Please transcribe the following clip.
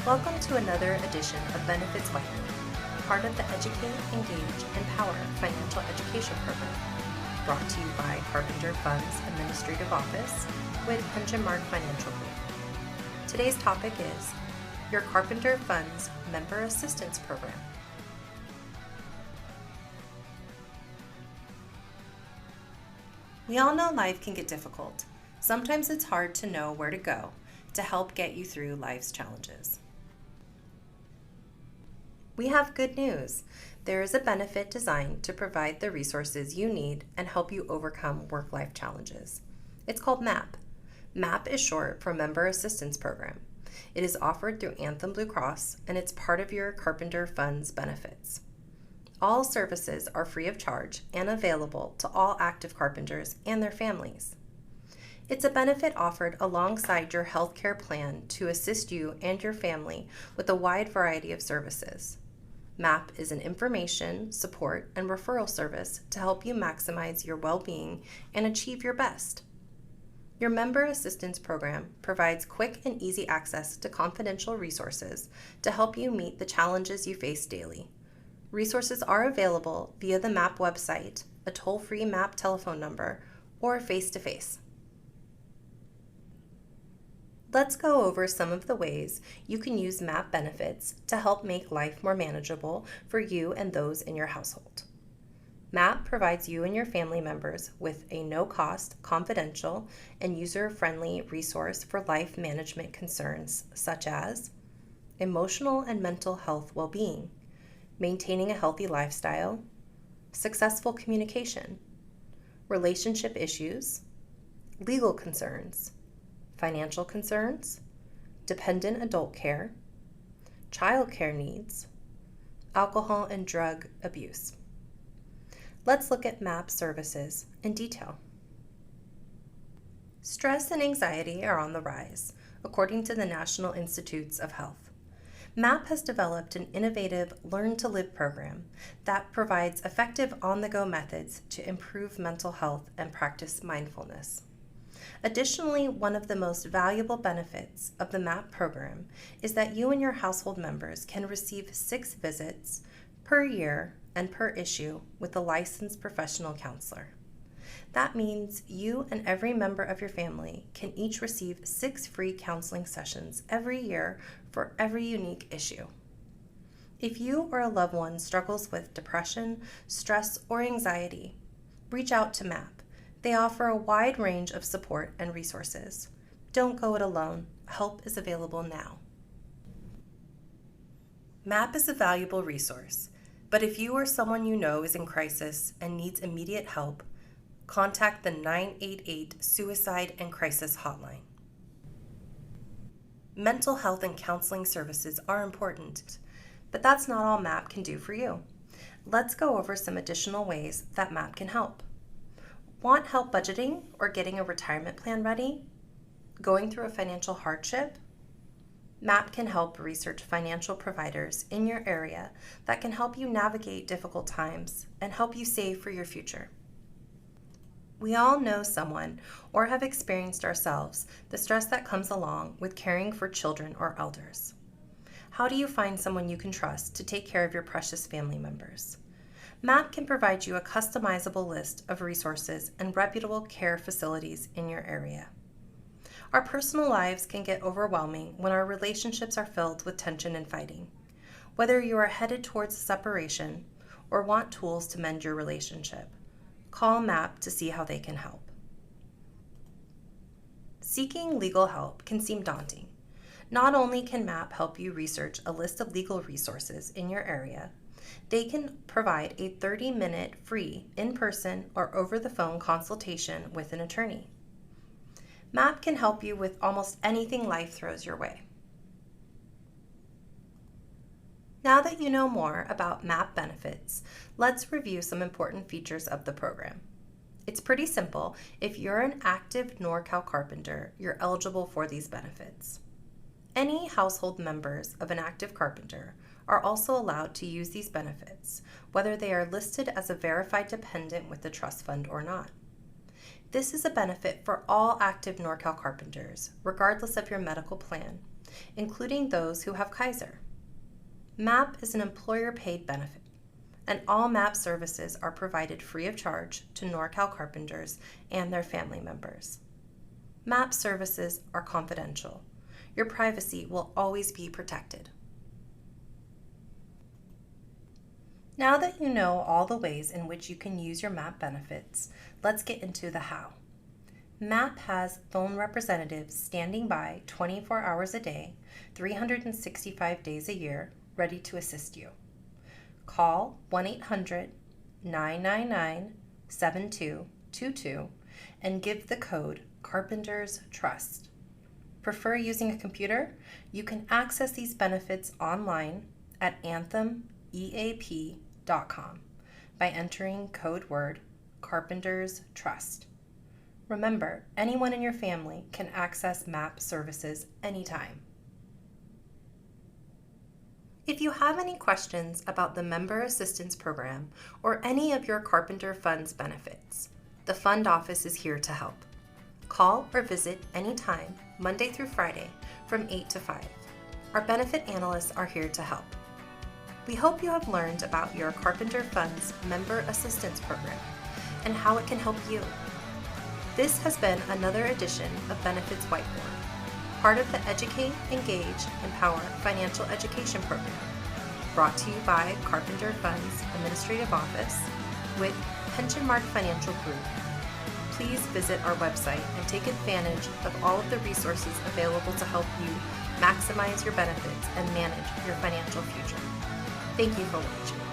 Welcome to another edition of Benefits Whiteboard, part of the Educate, Engage, Empower Financial Education Program, brought to you by Carpenter Funds Administrative Office with Pensionmark Financial Group. Today's topic is your Carpenter Funds Member Assistance Program. We all know life can get difficult. Sometimes it's hard to know where to go to help get you through life's challenges. We have good news. There is a benefit designed to provide the resources you need and help you overcome work-life challenges. It's called MAP. MAP is short for Member Assistance Program. It is offered through Anthem Blue Cross, and it's part of your Carpenter Funds benefits. All services are free of charge and available to all active carpenters and their families. It's a benefit offered alongside your healthcare plan to assist you and your family with a wide variety of services. MAP is an information, support, and referral service to help you maximize your well-being and achieve your best. Your Member Assistance Program provides quick and easy access to confidential resources to help you meet the challenges you face daily. Resources are available via the MAP website, a toll-free MAP telephone number, or face-to-face. Let's go over some of the ways you can use MAP benefits to help make life more manageable for you and those in your household. MAP provides you and your family members with a no-cost, confidential, and user-friendly resource for life management concerns such as emotional and mental health well-being, maintaining a healthy lifestyle, successful communication, relationship issues, legal concerns, financial concerns, dependent adult care, child care needs, alcohol and drug abuse. Let's look at MAP services in detail. Stress and anxiety are on the rise, according to the National Institutes of Health. MAP has developed an innovative Learn to Live program that provides effective on-the-go methods to improve mental health and practice mindfulness. Additionally, one of the most valuable benefits of the MAP program is that you and your household members can receive 6 visits per year and per issue with a licensed professional counselor. That means you and every member of your family can each receive 6 free counseling sessions every year for every unique issue. If you or a loved one struggles with depression, stress, or anxiety, reach out to MAP. They offer a wide range of support and resources. Don't go it alone. Help is available now. MAP is a valuable resource, but if you or someone you know is in crisis and needs immediate help, contact the 988 Suicide and Crisis Hotline. Mental health and counseling services are important, but that's not all MAP can do for you. Let's go over some additional ways that MAP can help. Want help budgeting or getting a retirement plan ready? Going through a financial hardship? MAP can help research financial providers in your area that can help you navigate difficult times and help you save for your future. We all know someone or have experienced ourselves the stress that comes along with caring for children or elders. How do you find someone you can trust to take care of your precious family members? MAP can provide you a customizable list of resources and reputable care facilities in your area. Our personal lives can get overwhelming when our relationships are filled with tension and fighting. Whether you are headed towards a separation or want tools to mend your relationship, call MAP to see how they can help. Seeking legal help can seem daunting. Not only can MAP help you research a list of legal resources in your area, they can provide a 30-minute free in-person or over-the-phone consultation with an attorney. MAP can help you with almost anything life throws your way. Now that you know more about MAP benefits, let's review some important features of the program. It's pretty simple. If you're an active NorCal carpenter, you're eligible for these benefits. Any household members of an active carpenter are also allowed to use these benefits, whether they are listed as a verified dependent with the trust fund or not. This is a benefit for all active NorCal Carpenters, regardless of your medical plan, including those who have Kaiser. MAP is an employer-paid benefit, and all MAP services are provided free of charge to NorCal Carpenters and their family members. MAP services are confidential. Your privacy will always be protected. Now that you know all the ways in which you can use your MAP benefits, let's get into the how. MAP has phone representatives standing by 24 hours a day, 365 days a year, ready to assist you. Call 1-800-999-7222 and give the code Carpenters Trust. Prefer using a computer? You can access these benefits online at anthemeap.com by entering code word Carpenters Trust. Remember, anyone in your family can access MAP services anytime. If you have any questions about the Member Assistance Program or any of your Carpenter Funds benefits, the Fund Office is here to help. Call or visit anytime, Monday through Friday, from 8 to 5. Our benefit analysts are here to help. We hope you have learned about your Carpenter Funds Member Assistance Program and how it can help you. This has been another edition of Benefits Whiteboard, part of the Educate, Engage, Empower Financial Education Program, brought to you by Carpenter Funds Administrative Office with Pensionmark Financial Group. Please visit our website and take advantage of all of the resources available to help you maximize your benefits and manage your financial future. Thank you for watching.